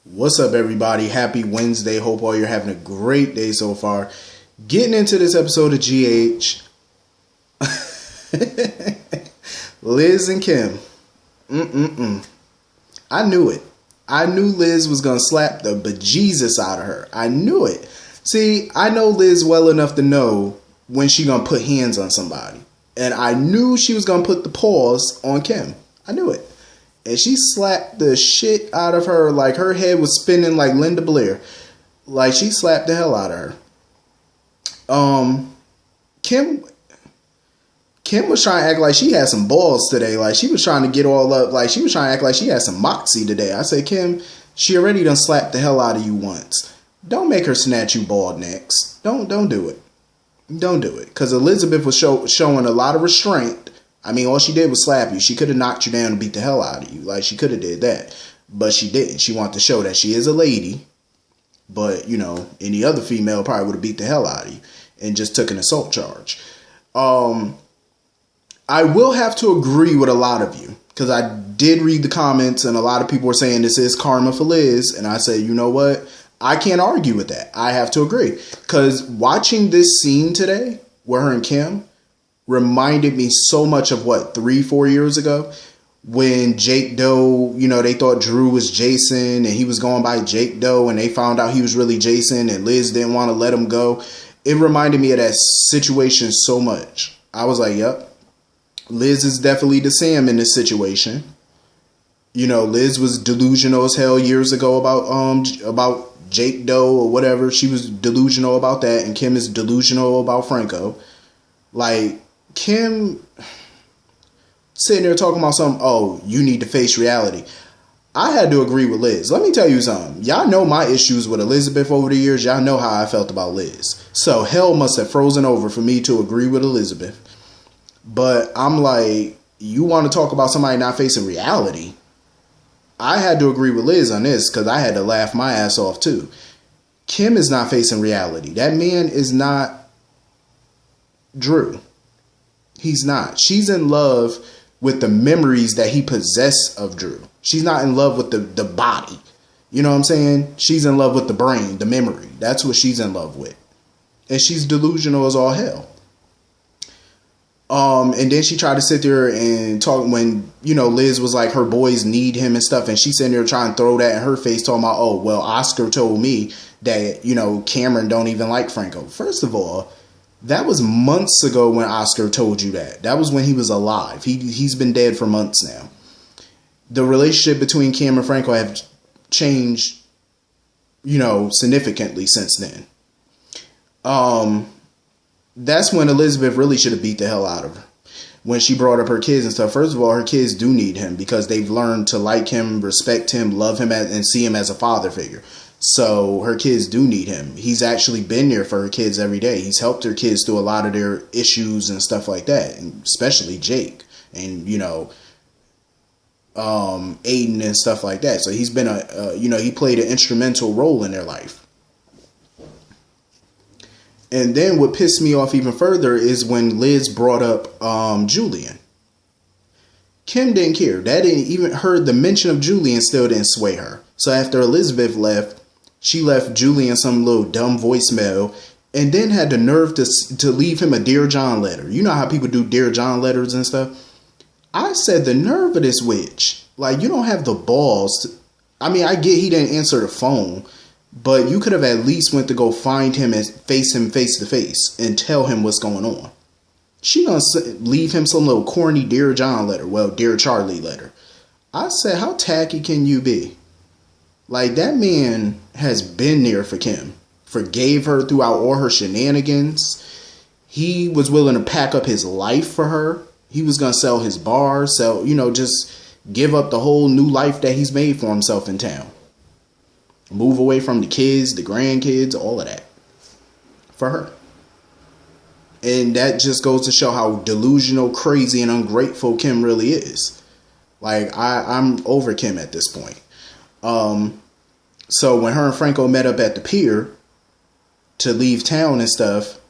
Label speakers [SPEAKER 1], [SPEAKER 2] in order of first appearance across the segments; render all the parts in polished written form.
[SPEAKER 1] What's up, everybody? Happy Wednesday. Hope all you're having a great day so far. Getting into this episode of GH. Liz and Kim. I knew it. I knew Liz was going to slap the bejesus out of her. I knew it. See, I know Liz well enough to know when she going to put hands on somebody. And I knew she was going to put the paws on Kim. I knew it. And she slapped the shit out of her like her head was spinning like Linda Blair. Like she slapped the hell out of her. Kim was trying to act like she had some balls today. Like she was trying to get all up. Like she was trying to act like she had some moxie today. I said, Kim, she already done slapped the hell out of you once. Don't make her snatch you bald necks. Don't do it. Don't do it. Because Elizabeth was showing a lot of restraint. I mean, all she did was slap you. She could have knocked you down and beat the hell out of you. Like, she could have did that. But she didn't. She wanted to show that she is a lady. But, you know, any other female probably would have beat the hell out of you and just took an assault charge. I will have to agree with a lot of you. Because I did read the comments and a lot of people were saying this is karma for Liz. And I said, you know what? I can't argue with that. I have to agree. Because watching this scene today, where her and Kim reminded me so much of 3-4 years ago when Jake Doe, you know, they thought Drew was Jason and he was going by Jake Doe and they found out he was really Jason and Liz didn't want to let him go. It reminded me of that situation so much. I was like, yep, Liz is definitely the Sam in this situation. You know, Liz was delusional as hell years ago about Jake Doe or whatever. She was delusional about that, and Kim is delusional about Franco. Like, Kim sitting there talking about something, oh, you need to face reality. I had to agree with Liz. Let me tell you something. Y'all know my issues with Elizabeth over the years. Y'all know how I felt about Liz. So hell must have frozen over for me to agree with Elizabeth. But I'm like, you want to talk about somebody not facing reality? I had to agree with Liz on this because I had to laugh my ass off too. Kim is not facing reality. That man is not Drew. He's not. She's in love with the memories that he possessed of Drew. She's not in love with the body. You know what I'm saying? She's in love with the brain, the memory. That's what she's in love with. And she's delusional as all hell. And then she tried to sit there and talk when, you know, Liz was like, her boys need him and stuff. And she's sitting there trying to throw that in her face, talking about, oh, well, Oscar told me that, you know, Cameron don't even like Franco. First of all, that was months ago when Oscar told you that. That was when he was alive. He's been dead for months now. The relationship between Cam and Franco have changed, you know, significantly since then. That's when Elizabeth really should have beat the hell out of her. When she brought up her kids and stuff. First of all, her kids do need him because they've learned to like him, respect him, love him, and see him as a father figure. So her kids do need him. He's actually been there for her kids every day. He's helped her kids through a lot of their issues and stuff like that, and especially Jake and, you know, Aiden and stuff like that. So he's been he played an instrumental role in their life. And then what pissed me off even further is when Liz brought up Julian. Kim didn't care. That didn't even heard the mention of Julian still didn't sway her. So after Elizabeth left, she left Julian some little dumb voicemail and then had the nerve to leave him a Dear John letter. You know how people do Dear John letters and stuff? I said, the nerve of this witch. Like, you don't have the balls. I mean, I get he didn't answer the phone, but you could have at least went to go find him and face him face to face and tell him what's going on. She gonna leave him some little corny Dear John letter. Well, Dear Charlie letter. I said, how tacky can you be? Like, that man has been there for Kim. Forgave her throughout all her shenanigans. He was willing to pack up his life for her. He was going to sell his bar, just give up the whole new life that he's made for himself in town. Move away from the kids, the grandkids, all of that. For her. And that just goes to show how delusional, crazy, and ungrateful Kim really is. Like, I'm over Kim at this point. So when her and Franco met up at the pier to leave town and stuff,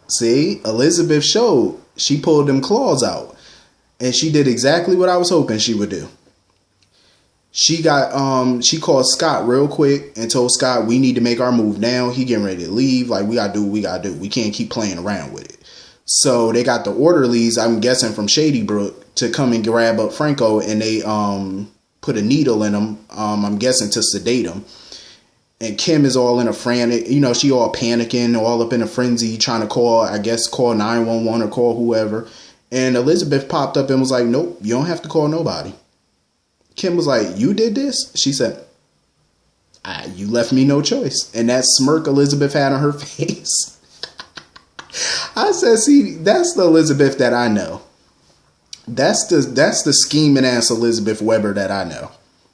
[SPEAKER 1] see, Elizabeth showed. She pulled them claws out. And she did exactly what I was hoping she would do. She called Scott real quick and told Scott, we need to make our move now. He getting ready to leave. Like, we gotta do what we gotta do. We can't keep playing around with it. So they got the orderlies, I'm guessing from Shady Brook, to come and grab up Franco, and they put a needle in him, I'm guessing to sedate him. And Kim is all in a frantic, she all panicking, all up in a frenzy, trying to call 911 or call whoever. And Elizabeth popped up and was like, nope, you don't have to call nobody. Kim was like, you did this? She said, you left me no choice. And that smirk Elizabeth had on her face. I said, see, that's the Elizabeth that I know. That's the scheming ass Elizabeth Weber that I know.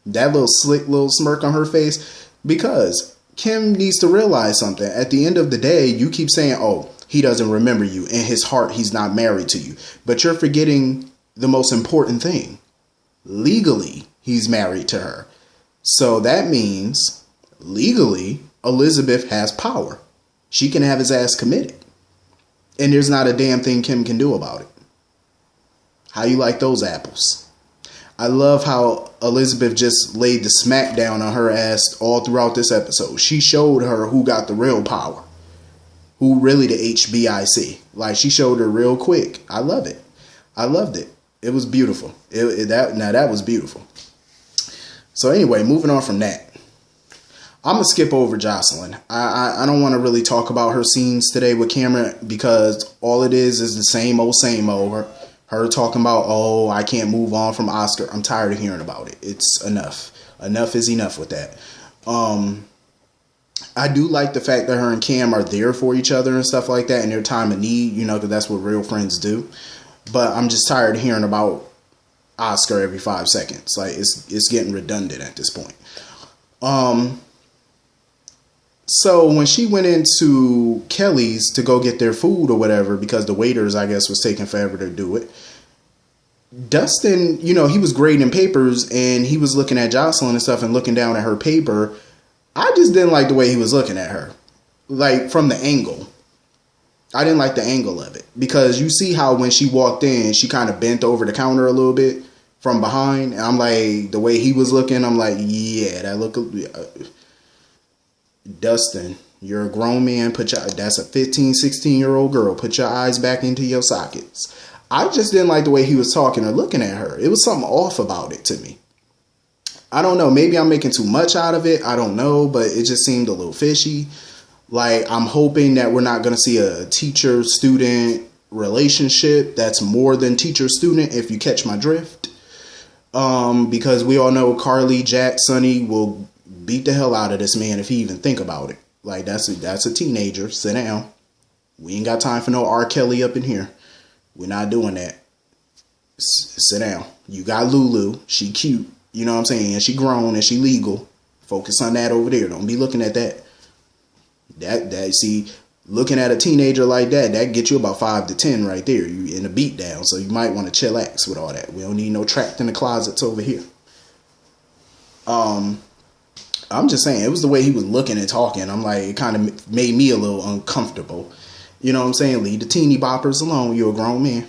[SPEAKER 1] That little slick little smirk on her face. Because Kim needs to realize something. At the end of the day, you keep saying, oh, he doesn't remember you. In his heart, he's not married to you. But you're forgetting the most important thing. Legally, he's married to her. So that means, legally, Elizabeth has power. She can have his ass committed. And there's not a damn thing Kim can do about it. How you like those apples? I love how Elizabeth just laid the smack down on her ass all throughout this episode. She showed her who got the real power. Who really the HBIC. Like, she showed her real quick. I love it. I loved it. It was beautiful. That was beautiful. So anyway, moving on from that. I'm going to skip over Jocelyn. I don't want to really talk about her scenes today with Cameron, because all it is the same old. Her talking about, oh, I can't move on from Oscar. I'm tired of hearing about it. It's enough. Enough is enough with that. I do like the fact that her and Cam are there for each other and stuff like that in their time of need, because that's what real friends do. But I'm just tired of hearing about Oscar every 5 seconds. Like, it's getting redundant at this point. So when she went into Kelly's to go get their food or whatever, because the waiters, I guess, was taking forever to do it, Dustin, he was grading papers and he was looking at Jocelyn and stuff and looking down at her paper. I just didn't like the way he was looking at her, like from the angle. I didn't like the angle of it, because you see how when she walked in, she kind of bent over the counter a little bit from behind. And I'm like, the way he was looking, I'm like, yeah, that look. Dustin, you're a grown man. That's a 15, 16-year-old girl. Put your eyes back into your sockets. I just didn't like the way he was talking or looking at her. It was something off about it to me. I don't know. Maybe I'm making too much out of it. I don't know, but it just seemed a little fishy. Like, I'm hoping that we're not going to see a teacher-student relationship that's more than teacher-student, if you catch my drift. Because we all know Carly, Jack, Sonny will beat the hell out of this man if he even think about it. Like, that's a teenager. Sit down. We ain't got time for no R. Kelly up in here. We're not doing that. Sit down. You got Lulu. She cute. You know what I'm saying? And she grown and she legal. Focus on that over there. Don't be looking at that. See, looking at a teenager like that get you about 5 to 10 right there. You in a beat down. So you might want to chillax with all that. We don't need no trapped in the closets over here. I'm just saying, it was the way he was looking and talking. I'm like, it kind of made me a little uncomfortable. You know what I'm saying? Leave the teeny boppers alone. You're a grown man.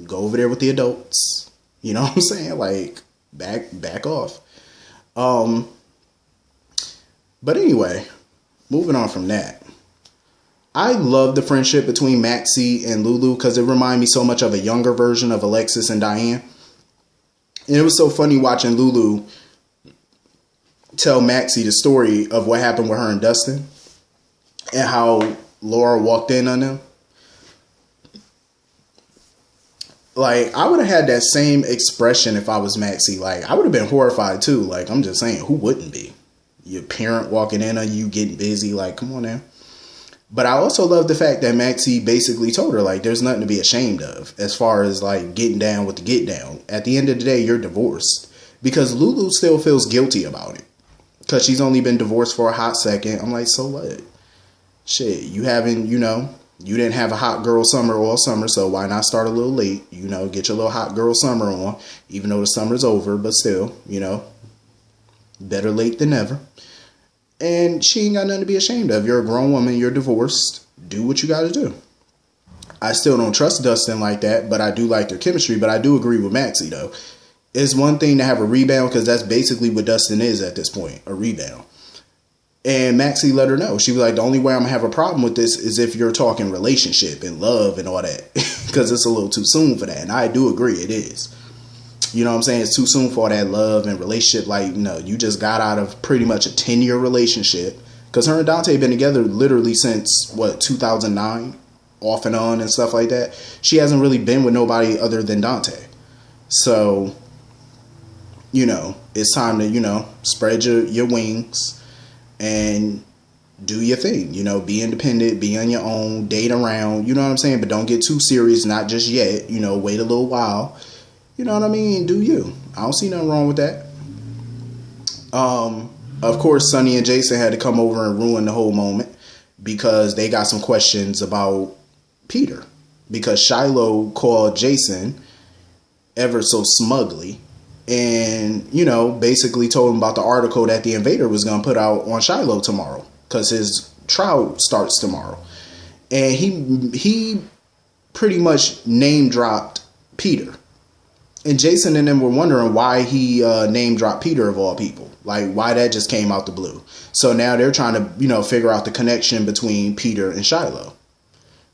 [SPEAKER 1] Go over there with the adults. You know what I'm saying? Like, back off. But anyway, moving on from that. I love the friendship between Maxie and Lulu, because it reminded me so much of a younger version of Alexis and Diane. And it was so funny watching Lulu tell Maxie the story of what happened with her and Dustin and how Laura walked in on them. Like, I would have had that same expression if I was Maxie. Like, I would have been horrified too. Like, I'm just saying, who wouldn't be? Your parent walking in on you, getting busy. Like, come on now. But I also love the fact that Maxie basically told her, like, there's nothing to be ashamed of as far as, like, getting down with the get down. At the end of the day, you're divorced. Because Lulu still feels guilty about it. Because she's only been divorced for a hot second. I'm like, so what? Shit, you haven't, you didn't have a hot girl summer all summer, so why not start a little late? Get your little hot girl summer on, even though the summer's over, but still, better late than never. And she ain't got nothing to be ashamed of. You're a grown woman, you're divorced, do what you gotta do. I still don't trust Dustin like that, but I do like their chemistry, but I do agree with Maxie, though. It's one thing to have a rebound, because that's basically what Dustin is at this point, a rebound. And Maxie let her know. She was like, the only way I'm going to have a problem with this is if you're talking relationship and love and all that. Because it's a little too soon for that. And I do agree, it is. You know what I'm saying? It's too soon for that love and relationship. Like, no, you just got out of pretty much a 10-year relationship. Because her and Dante have been together literally since, 2009? Off and on and stuff like that. She hasn't really been with nobody other than Dante. So, it's time to, spread your wings and do your thing. Be independent, be on your own, date around, you know what I'm saying? But don't get too serious, not just yet. Wait a little while. You know what I mean? Do you. I don't see nothing wrong with that. Of course, Sonny and Jason had to come over and ruin the whole moment because they got some questions about Peter. Because Shiloh called Jason ever so smugly and, basically told him about the article that the Invader was going to put out on Shiloh tomorrow because his trial starts tomorrow. And he pretty much name dropped Peter. And Jason and them were wondering why he name dropped Peter of all people. Like, why that just came out the blue. So now they're trying to, figure out the connection between Peter and Shiloh.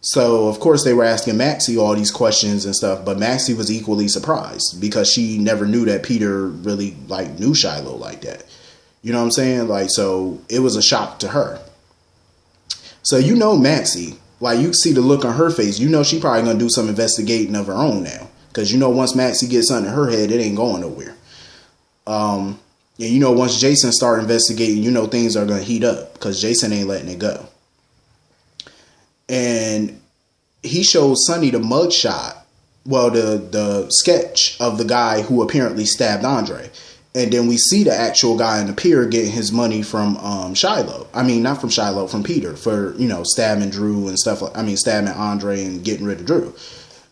[SPEAKER 1] So, of course, they were asking Maxie all these questions and stuff, but Maxie was equally surprised because she never knew that Peter really, knew Shiloh like that. You know what I'm saying? So it was a shock to her. So, Maxie, you can see the look on her face. She probably going to do some investigating of her own now. Because, once Maxie gets something in her head, it ain't going nowhere. And, once Jason start investigating, things are going to heat up because Jason ain't letting it go. And he shows Sonny the mugshot, the sketch of the guy who apparently stabbed Andre. And then we see the actual guy in the pier getting his money from Shiloh. I mean, not from Shiloh, from Peter for, stabbing Drew and stuff. Stabbing Andre and getting rid of Drew.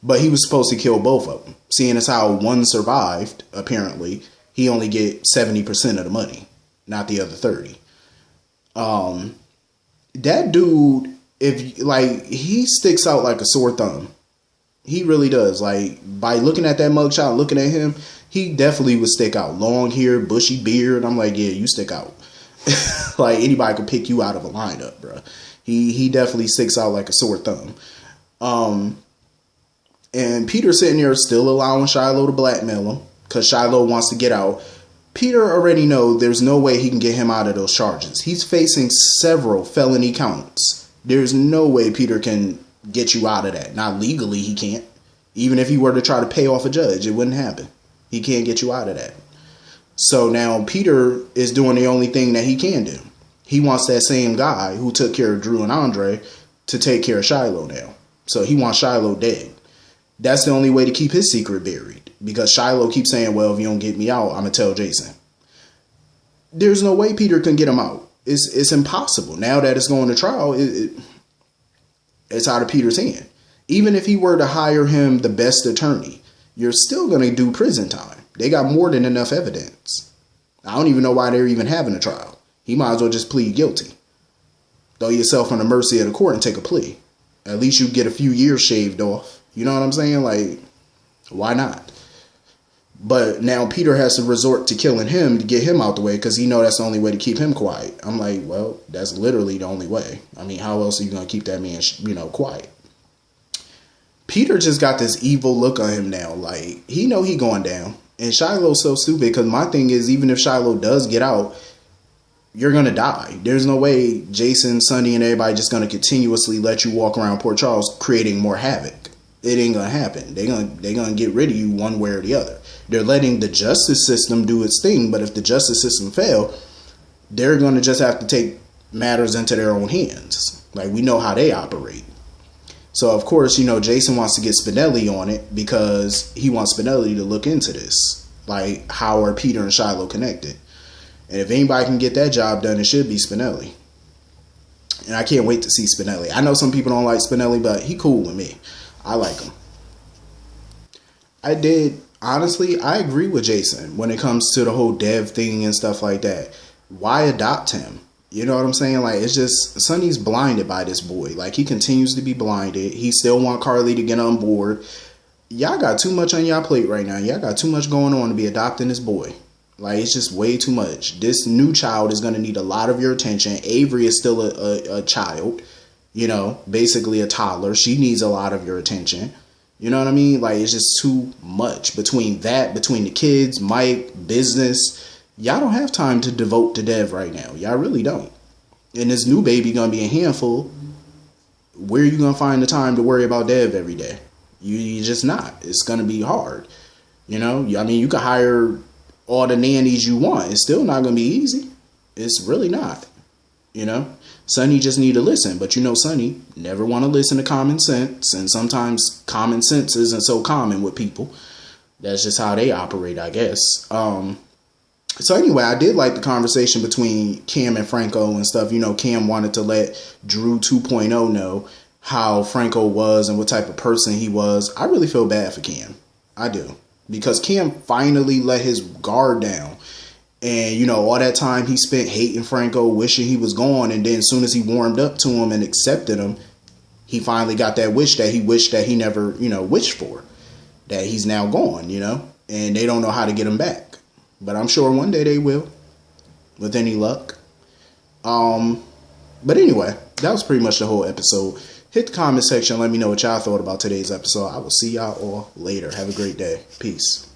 [SPEAKER 1] But he was supposed to kill both of them. Seeing as how one survived, apparently, he only get 70% of the money, not the other 30. That dude, he sticks out like a sore thumb. He really does. By looking at that mugshot, looking at him, he definitely would stick out. Long hair, bushy beard. I'm like, yeah, you stick out. Anybody could pick you out of a lineup, bro. He definitely sticks out like a sore thumb. And Peter sitting there still allowing Shiloh to blackmail him because Shiloh wants to get out. Peter already knows there's no way he can get him out of those charges. He's facing several felony counts. There's no way Peter can get you out of that. Not legally, he can't. Even if he were to try to pay off a judge, it wouldn't happen. He can't get you out of that. So now Peter is doing the only thing that he can do. He wants that same guy who took care of Drew and Andre to take care of Shiloh now. So he wants Shiloh dead. That's the only way to keep his secret buried. Because Shiloh keeps saying, well, if you don't get me out, I'm going to tell Jason. There's no way Peter can get him out. It's impossible. Now that it's going to trial, it's out of Peter's hand. Even if he were to hire him the best attorney, you're still going to do prison time. They got more than enough evidence. I don't even know why they're even having a trial. He might as well just plead guilty. Throw yourself on the mercy of the court and take a plea. At least you get a few years shaved off. You know what I'm saying? Why not? But now Peter has to resort to killing him to get him out the way because he knows that's the only way to keep him quiet. I'm like, well, that's literally the only way. How else are you going to keep that man, quiet? Peter just got this evil look on him now. He know he going down. And Shiloh's so stupid because my thing is, even if Shiloh does get out, you're going to die. There's no way Jason, Sonny, and everybody just going to continuously let you walk around Port Charles creating more havoc. It ain't going to happen. They're gonna get rid of you one way or the other. They're letting the justice system do its thing, but if the justice system fail, they're going to just have to take matters into their own hands. We know how they operate. So, of course, Jason wants to get Spinelli on it because he wants Spinelli to look into this. How are Peter and Shiloh connected? And if anybody can get that job done, it should be Spinelli. And I can't wait to see Spinelli. I know some people don't like Spinelli, but he cool with me. I like him. Honestly, I agree with Jason when it comes to the whole dev thing and stuff like that. Why adopt him? You know what I'm saying? It's just, Sonny's blinded by this boy. He continues to be blinded. He still want Carly to get on board. y'all got too much on y'all plate right now. Y'all got too much going on to be adopting this boy. Like, it's just way too much. This new child is going to need a lot of your attention. Avery is still a child, you know, basically a toddler. She needs a lot of your attention. You know what I mean? Like, it's just too much between the kids, Mike, business. Y'all don't have time to devote to Dev right now. Y'all really don't. And this new baby going to be a handful. Where are you going to find the time to worry about Dev every day? You just not. It's going to be hard. You know, I mean, you can hire all the nannies you want. It's still not going to be easy. It's really not. You know, Sonny just need to listen. But you know, Sonny never want to listen to common sense. And sometimes common sense isn't so common with people. That's just how they operate, I guess. So anyway, I did like the conversation between Cam and Franco and stuff. You know, Cam wanted to let Drew 2.0 know how Franco was and what type of person he was. I really feel bad for Cam. I do. Because Cam finally let his guard down. And, you know, all that time he spent hating Franco, wishing he was gone. And then as soon as he warmed up to him and accepted him, he finally got that wish that he wished that he never, you know, wished for. That he's now gone, you know. And they don't know how to get him back. But I'm sure one day they will. With any luck. But anyway, that was pretty much the whole episode. Hit the comment section. Let me know what y'all thought about today's episode. I will see y'all all later. Have a great day. Peace.